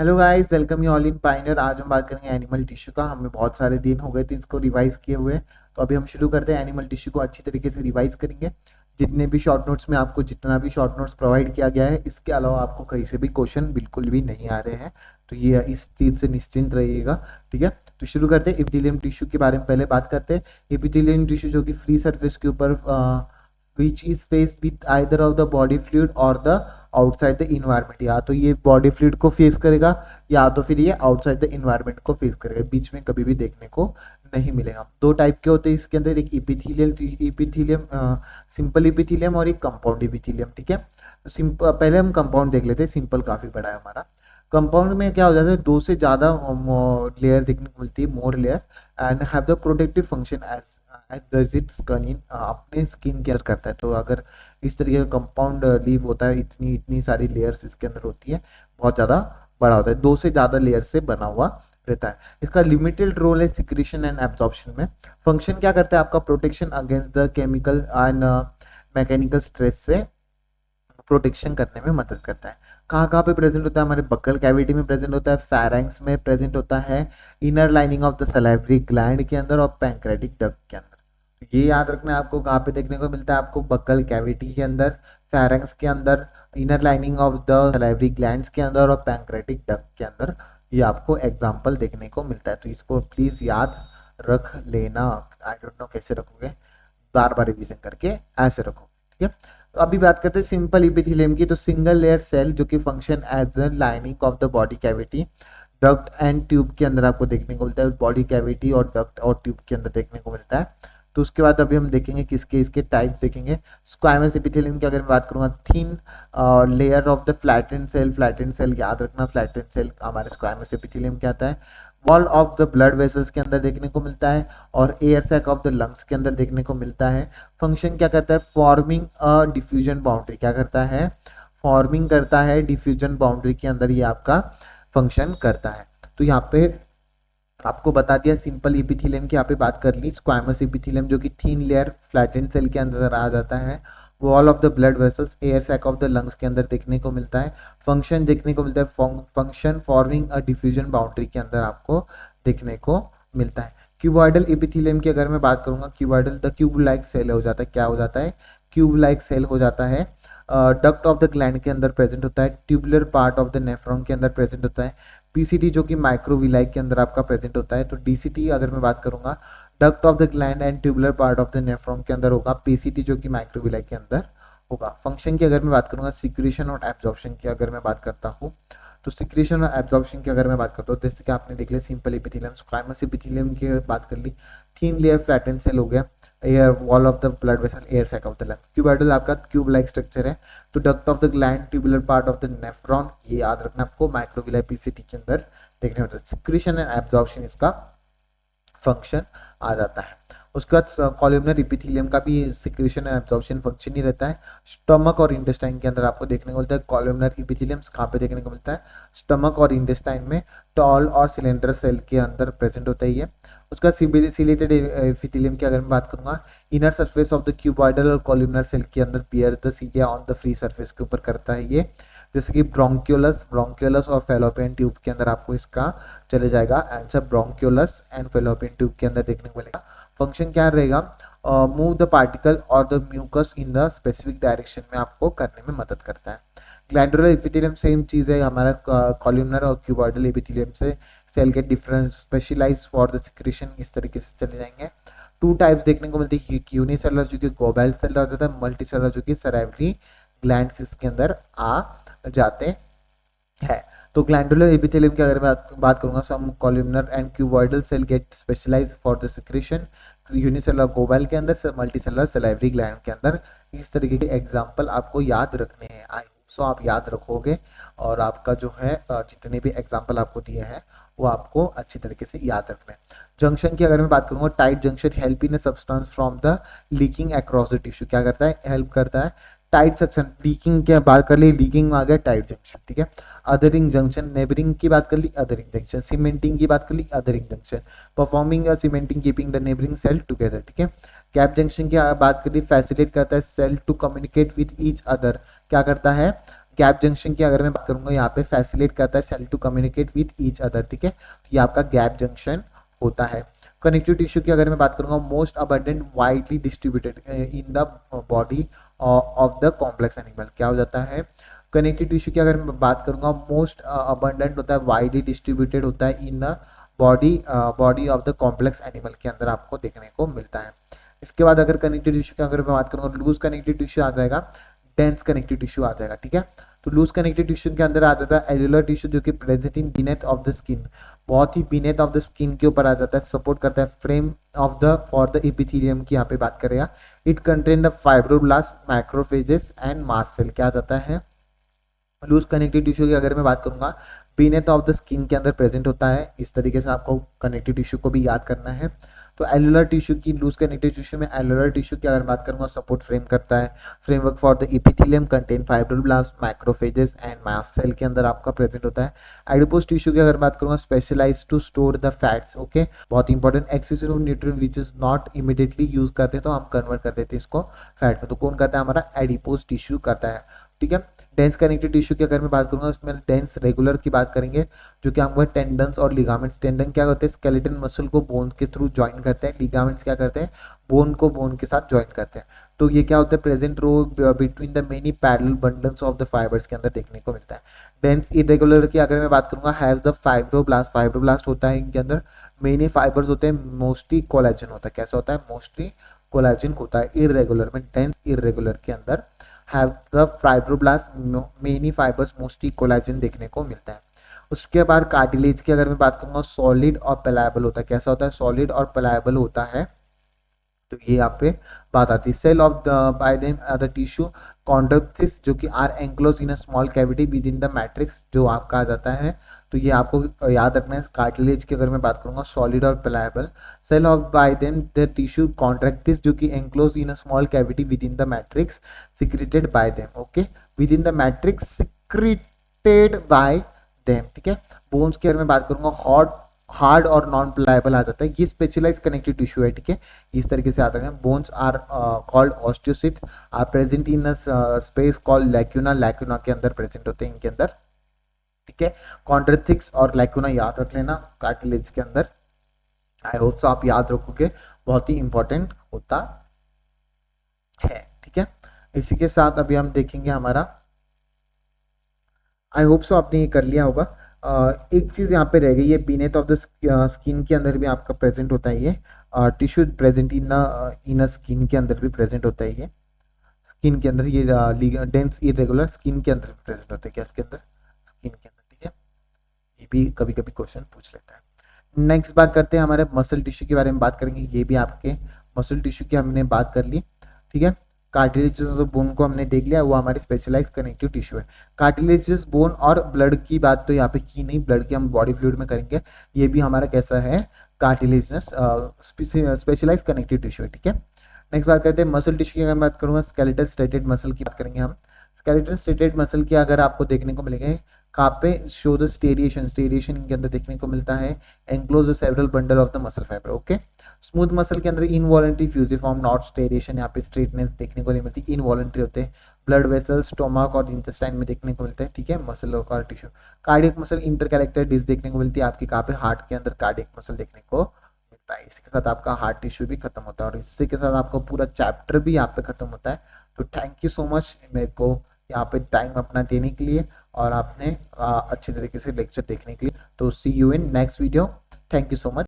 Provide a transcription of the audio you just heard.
Hello guys, welcome you all in pioneer. आज हम बात करेंगे एनिमल टिश्यू का। हमें बहुत सारे दिन हो गए थे इसको रिवाइज किए हुए, तो अभी हम शुरू करते हैं। एनिमल टिश्यू को अच्छी तरीके से रिवाइज करेंगे। जितने भी शॉर्ट नोट्स में आपको जितना भी शॉर्ट नोट्स प्रोवाइड किया गया है, इसके अलावा आपको कहीं से भी क्वेश्चन बिल्कुल भी नहीं आ रहे हैं, तो ये इस चीज़ से निश्चिंत रहिएगा। ठीक है, तो शुरू करते हैं। एपिथेलियम टिश्यू के बारे में पहले बात करते हैं। एपिथेलियम टिश्यू जो कि फ्री सर्फेस के ऊपर which is face with either of the body fluid और द आउटसाइड द इन्वायरमेंट। या तो ये बॉडी फ्लूइड को फेस करेगा या तो फिर ये आउटसाइड द इन्वायरमेंट को फेस करेगा, बीच में कभी भी देखने को नहीं मिलेगा। दो टाइप के होते हैं इसके अंदर, एक इपिथीलियम सिंपल इपिथीलियम और एक कंपाउंड इपिथीलियम। ठीक है, तो सिंपल पहले हम कंपाउंड देख लेते हैं। सिंपल काफी बड़ा है हमारा। कंपाउंड में क्या हो जाता है, दो से ज्यादा लेयर देखने को मिलती है, more layer, and have the protective function as as does it skin, अपने स्किन केयर करता है। तो अगर इस तरीके का कंपाउंड लीव होता है, इतनी इतनी सारी लेयर्स इसके अंदर होती है, बहुत ज़्यादा बड़ा होता है, दो से ज़्यादा लेयर से बना हुआ रहता है। इसका लिमिटेड रोल है सिक्रीशन एंड एब्जॉर्प्शन में। फंक्शन क्या करता है आपका, protection against the chemical and mechanical stress से प्रोटेक्शन करने में मदद करता है। कहाँ कहाँ पे प्रेजेंट होता है, हमारे बक्कल कैविटी में प्रेजेंट होता है, फेरेंक्स में प्रेजेंट होता है, inner lining of the salivary gland के अंदर और पैंक्रेटिक डक्ट के अंदर। तो ये याद रखना है आपको, कहाँ पे देखने को मिलता है आपको, बक्कल कैविटी के अंदर, फेरेंक्स के अंदर, inner lining of the salivary glands के अंदर और पैंक्रेटिक डक्ट के अंदर। ये आपको एग्जाम्पल देखने को मिलता है, तो इसको प्लीज याद रख लेना। आई डोंट नो कैसे रखोगे, बार बार रिवीजन करके ऐसे रखो। ठीक है, तो अभी बात करते हैं सिंपल इपिथेलियम की। तो सिंगल लेयर सेल जो कि function as a lining of the body cavity, duct and tube के अंदर आपको देखने को मिलता है। बॉडी कैविटी और डक्ट और ट्यूब के अंदर देखने को मिलता है। तो उसके बाद अभी हम देखेंगे किसके इसके टाइप देखेंगे। स्क्वामस एपिथेलियम की अगर मैं बात करूंगा, thin layer of the flattened cell. Flattened cell याद रखना, फ्लैटेंड सेल हमारे स्क्वामस एपिथेलियम के आता है। Wall of the blood vessels के अंदर देखने को मिलता है और air sac of the lungs के अंदर देखने को मिलता है। फंक्शन क्या करता है, फॉर्मिंग अ डिफ्यूजन बाउंड्री। क्या करता है, फॉर्मिंग करता है डिफ्यूजन बाउंड्री के अंदर, ये आपका फंक्शन करता है। तो यहाँ पे आपको बता दिया सिंपल इपिथेलियम की यहाँ पे बात कर ली। स्क्वामस इपिथेलियम जो कि थीन लेयर फ्लैटेंड सेल के अंदर आ जाता है। Wall of the blood vessels, air sac of the lungs के अंदर देखने को मिलता है। फंक्शन देखने को मिलता है, function forming a diffusion boundary के अंदर आपको देखने को मिलता है। क्यूबॉइडल इपिथेलियम की अगर मैं बात करूंगा, cuboidal the cube like cell हो जाता है। क्या हो जाता है, क्यूब लाइक सेल हो जाता है। डक्ट ऑफ द ग्लैंड के अंदर प्रेजेंट होता है। Tubular part of the nephron के अंदर प्रेजेंट होता है। पीसीटी जो कि माइक्रोविलाई के अंदर आपका प्रेजेंट होता है। तो डीसीटी अगर मैं बात करूंगा, duct of the gland and tubular part of the nephron के अंदर होगा। पीसीटी जो कि माइक्रोविलाई के अंदर होगा। फंक्शन की अगर मैं बात करूंगा, सिक्रीशन और एब्जॉर्प्शन की अगर मैं बात करता हूँ, तो सिक्रीशन और एब्जॉर्प्शन की अगर मैं बात करता हूँ, जैसे कि आपने देख लिया सिंपल एपिथेलियम, स्क्वामस एपिथेलियम की बात कर ली, थीन लेयर फ्लैटेन सेल हो गया, air wall of the blood vessel, air sac of the lung. Cuboidal आपका क्यूब लाइक स्ट्रक्चर है। तो duct of the gland, tubular part of the nephron, ये याद रखना आपको, माइक्रोविलाई पीसीटी के अंदर देखने होता है। सिक्रीशन एंड एब्जॉर्प्शन इसका फंक्शन आ जाता है। उसके बाद कॉलमनर इपिथेलियम का भी सिक्रीशन एंड एब्जॉर्प्शन फंक्शन ही रहता है। स्टमक और इंटेस्टाइन के अंदर आपको देखने को मिलता है कॉलमनर इपिथेलियम। कहाँ पे देखने को मिलता है, स्टमक और इंटेस्टाइन में, टॉल और सिलेंडर सेल के अंदर प्रेजेंट होता है ये। उसका सिलेटेड इपिथेलियम की अगर मैं बात करूंगा, inner surface of the cuboidal और कॉलमनर सेल के अंदर bear the cilia on the free surface के ऊपर करता है ये। जैसे कि ब्रोंक्यूलस और फेलोपियन ट्यूब के अंदर आपको इसका चले जाएगा answer, bronchiolus and fallopian tube के अंदर देखने को मिलेगा। फंक्शन क्या रहेगा, मूव द पार्टिकल और the mucus in the specific direction में आपको करने में मदद करता है। ग्लैंडुलर एपिथेलियम सेम चीज है हमारा, कॉलमनर और क्यूबॉइडल एपिथेलियम से सेल के difference specialise for the secretion, इस तरीके से चले जाएंगे। टू टाइप्स देखने को मिलती है, यूनिसेलुलर जो कि गोबैल सेल आ जाता है, मल्टीसेलुलर जो कि सराइवरी ग्लैंड्स इसके अंदर आ जाते हैं। तो ग्लैंडुलर एपिथेलियम की अगर मैं बात करूंगा, some columnar and cuboidal cell get specialized for the secretion, unicellular goblet के अंदर से मल्टीसेलुलर सलाइवरी ग्लैंड के अंदर। इस तरीके के एग्जांपल आपको याद रखने हैं। आई होप सो आप याद रखोगे और आपका जो है जितने भी एग्जांपल आपको दिए हैं वो आपको अच्छी तरीके से याद रखना है। जंक्शन की अगर मैं बात करूंगा, tight junction help in substance from the leaking across the tissue. क्या करता है, हेल्प करता है। टाइट सेक्शन, लीकिंग की बात कर ली, लीकिंग आ गया टाइट जंक्शन। ठीक है, अदरिंग जंक्शन, नेबरिंग की बात कर ली, अदरिंग जंक्शन, सीमेंटिंग की बात कर ली, अदरिंग जंक्शन, परफॉर्मिंग या cementing keeping the neighbouring cell together. ठीक है, गैप जंक्शन की बात कर ली, फैसिलिटेट करता है cell to communicate with each other. क्या करता है, गैप जंक्शन की अगर मैं बात करूंगा, यहाँ पे फैसिलिटेट करता है cell to communicate with each other, ठीक है, तो ये आपका गैप जंक्शन होता है। कनेक्टिव टिश्यू की अगर मैं बात करूंगा, most abundant widely distributed in the body of the complex animal, क्या हो जाता है, कनेक्टिव टिश्यू की अगर मैं बात करूंगा, मोस्ट अबंडेंट होता है, वाइडली डिस्ट्रीब्यूटेड होता है in the body of the complex animal के अंदर आपको देखने को मिलता है। इसके बाद अगर कनेक्टिव टिश्यू की अगर मैं बात करूंगा, लूज कनेक्टिव टिश्यू आ जाएगा, डेंस कनेक्टिव टिश्यू आ जाएगा, ठीक है। तो लूज कनेक्टिव टिश्यू के अंदर आ जाता है एल्यूलर टिश्यू जो कि present in beneath of the skin, बहुत ही बीनेथ ऑफ द स्किन के ऊपर आ जाता है, सपोर्ट करता है frame of the for the epithelium की यहाँ पे बात करेगा। It contain the fibroblast, macrophages and mast cell, क्या आ जाता है, लूज कनेक्टिव टिश्यू की अगर मैं बात करूंगा, बीनेथ ऑफ द स्किन के अंदर प्रेजेंट होता है। इस तरीके से आपको कनेक्टिव टिश्यू को भी याद करना है। तो एलुलर टिश्यू की, लूज कनेक्टिव टिश्यू में एलुलर टिश्यू की अगर बात करूंगा, सपोर्ट फ्रेम करता है, framework for the epithelium, contain fibroblast, macrophages and mast cell के अंदर आपका प्रेजेंट होता है। एडिपोज टिश्यू की अगर बात करूंगा, specialize to store the fats, okay, बहुत important, excessive nutrient which is not immediately use करते हैं तो हम कन्वर्ट कर देते हैं इसको फैट में, तो कौन करता है, हमारा एडिपोज टिश्यू करता है, ठीक है। डेंस कनेक्टिव टिश्यू की अगर मैं बात करूंगा, उसमें डेंस रेगुलर की बात करेंगे, जो कि हमको टेंडन्स और लिगामेंट्स, टेंडन क्या करते हैं, स्केलेटन मसल को बोन के थ्रू ज्वाइन करते हैं, लिगामेंट्स क्या करते हैं, बोन को बोन के साथ ज्वाइन करते हैं। तो ये क्या होता है, present row between the many parallel bundles of the fibres के अंदर देखने को मिलता है। डेंस इरेगुलर की अगर मैं बात करूंगा, हैज द फाइब्रोब्लास्ट, फाइब्रोब्लास्ट होता है इनके अंदर, मेनी फाइबर्स होते हैं, मोस्टली कोलेजन होता है, कैसा होता है, मोस्टली कोलेजन होता है। इरेगुलर में, डेंस इरेगुलर के अंदर have the fibroblasts, many fibers, mostly collagen देखने को मिलता है। उसके बाद कार्टिलेज की अगर मैं बात करूंगा, सॉलिड और पेलायबल होता है, कैसा होता है, सॉलिड और पेलायबल होता है। तो ये यहाँ पे बात आती है। Cell of the by them the tissue chondrocytes, जो कि are enclose in a small cavity within the matrix, जो आपका आ जाता है। तो ये आपको याद रखना है। कार्टिलेज की अगर मैं बात करूंगा, सॉलिड और pliable. Cell of by them the tissue chondrocytes, जो कि enclose in a small cavity within the matrix, secreted by them, okay, within the matrix, secreted by them, ठीक है। बोन्स की अगर मैं बात करूंगा, हार्ड और नॉन प्लायबल आ जाता है, ये स्पेशलाइज कनेक्टिव टिश्यू है, ठीक है, इस तरीके से आता है। Bones are called osteocyte, are present in a space called lacuna, lacuna के अंदर प्रेजेंट होते हैं इनके अंदर, ठीक है। कॉन्ड्रेथिक्स और लैक्यूना याद रख लेना कार्टिलेज के अंदर, आई होप सो आप याद रखोगे, बहुत ही इंपॉर्टेंट होता है, ठीक है। इसी के साथ अभी हम देखेंगे हमारा, आई होप सो आपने ये कर लिया होगा। एक चीज यहाँ पे रह गई है, बीनेथ ऑफ द स्किन के अंदर भी आपका प्रेजेंट होता है ये टिश्यू, प्रेजेंट इन स्किन के अंदर भी प्रेजेंट होता है ये, स्किन के अंदर ये डेंस इरेगुलर स्किन के अंदर प्रेजेंट होता है, क्या इसके अंदर, स्किन के अंदर, ठीक है। ये भी कभी कभी क्वेश्चन पूछ लेता है। नेक्स्ट बात करते हैं हमारे मसल टिश्यू के बारे में बात करेंगे। ये भी आपके मसल टिश्यू की हमने बात कर ली, ठीक है। कार्टिलेजियस बोन को हमने देख लिया, वो हमारी स्पेशलाइज कनेक्टिव टिश्यू है। कार्टिलेजियस बोन और ब्लड की बात तो यहाँ पे की नहीं, ब्लड की हम बॉडी फ्लूइड में करेंगे। ये भी हमारा कैसा है, कार्टिलेजियस स्पेशलाइज कनेक्टिव टिश्यू है, ठीक है। नेक्स्ट बात करते हैं मसल टिश्यू की। अगर मैं बात करूंगा, स्केलेटल स्ट्रेटेड मसल की बात करेंगे हम। स्केलेटल स्ट्रेटेड मसल की अगर आपको देखने को मिलेंगे, कहाँ पे, शो द स्टेरिएशन, स्टेरिएशन इनके अंदर देखने को मिलता है, enclose several bundle of the muscle fibre, okay. Smooth muscle के अंदर इनवॉलंटरी फ्यूजिफॉर्म, नॉट स्टेरिएशन, यहाँ पे स्ट्रेटनेस देखने को नहीं मिलती, इनवॉलंटरी होते हैं। ब्लड वेसल, स्टोमक और इंटेस्टाइन में देखने को मिलते हैं, ठीक है, मसल और टिश्यू। कार्डियक मसल इंटरकैरेक्टर डिस्क देखने को मिलती है आपकी, कहाँ पे, हार्ट के अंदर कार्डियक मसल देखने को मिलता है। इसके साथ आपका हार्ट टिश्यू भी खत्म होता है और इससे के साथ आपका पूरा चैप्टर भी यहाँ पे खत्म होता है। तो थैंक यू सो मच मेरे को यहाँ पे टाइम अपना देने के लिए और आपने अच्छी तरीके से लेक्चर देखने के लिए। तो see you in next video, thank you so much.